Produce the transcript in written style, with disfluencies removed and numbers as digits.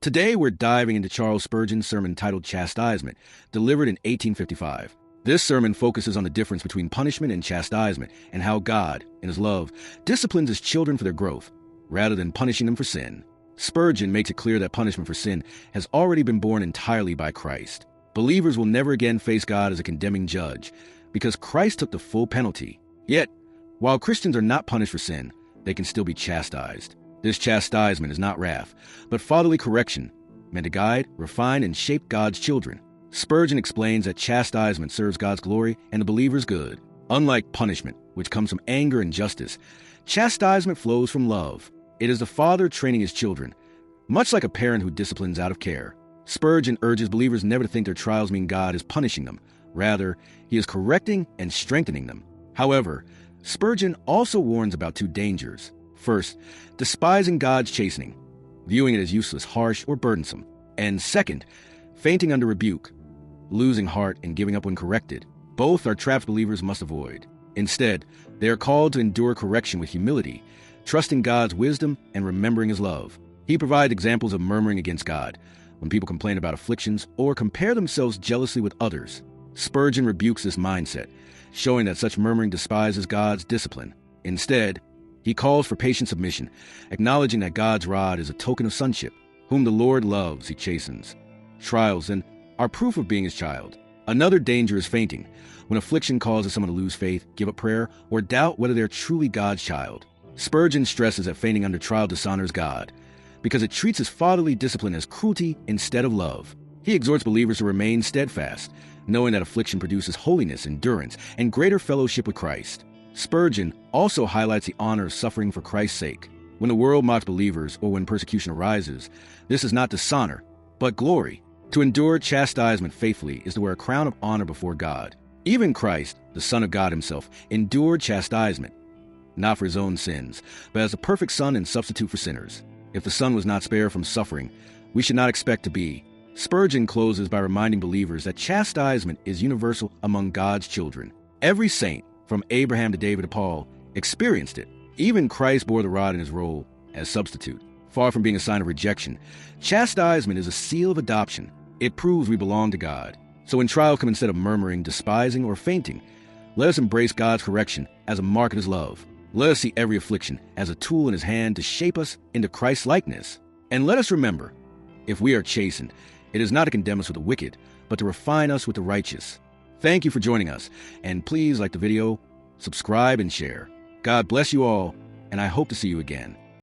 Today we're diving into Charles Spurgeon's sermon titled Chastisement, delivered in 1855. This sermon focuses on the difference between punishment and chastisement and how God, in His love, disciplines His children for their growth, rather than punishing them for sin. Spurgeon makes it clear that punishment for sin has already been borne entirely by Christ. Believers will never again face God as a condemning judge, because Christ took the full penalty. Yet, while Christians are not punished for sin, they can still be chastised. This chastisement is not wrath, but fatherly correction, meant to guide, refine, and shape God's children. Spurgeon explains that chastisement serves God's glory and the believer's good. Unlike punishment, which comes from anger and justice, chastisement flows from love. It is the father training his children, much like a parent who disciplines out of care. Spurgeon urges believers never to think their trials mean God is punishing them. Rather, He is correcting and strengthening them. However, Spurgeon also warns about two dangers. First, despising God's chastening, viewing it as useless, harsh, or burdensome. And second, fainting under rebuke, losing heart and giving up when corrected. Both are traps believers must avoid. Instead, they are called to endure correction with humility, trusting God's wisdom and remembering His love. He provides examples of murmuring against God, when people complain about afflictions or compare themselves jealously with others. Spurgeon rebukes this mindset, showing that such murmuring despises God's discipline. Instead, he calls for patient submission, acknowledging that God's rod is a token of sonship. Whom the Lord loves, He chastens. Trials, then, are proof of being His child. Another danger is fainting, when affliction causes someone to lose faith, give up prayer, or doubt whether they're truly God's child. Spurgeon stresses that fainting under trial dishonors God, because it treats His fatherly discipline as cruelty instead of love. He exhorts believers to remain steadfast, knowing that affliction produces holiness, endurance, and greater fellowship with Christ. Spurgeon also highlights the honor of suffering for Christ's sake. When the world mocks believers or when persecution arises, this is not dishonor, but glory. To endure chastisement faithfully is to wear a crown of honor before God. Even Christ, the Son of God Himself, endured chastisement, not for His own sins, but as a perfect Son and substitute for sinners. If the Son was not spared from suffering, we should not expect to be. Spurgeon closes by reminding believers that chastisement is universal among God's children. Every saint, from Abraham to David to Paul, experienced it. Even Christ bore the rod in His role as substitute. Far from being a sign of rejection, chastisement is a seal of adoption. It proves we belong to God. So when trials come, instead of murmuring, despising, or fainting, let us embrace God's correction as a mark of His love. Let us see every affliction as a tool in His hand to shape us into Christ's likeness. And let us remember, if we are chastened, it is not to condemn us with the wicked, but to refine us with the righteous. Thank you for joining us, and please like the video, subscribe, and share. God bless you all, and I hope to see you again.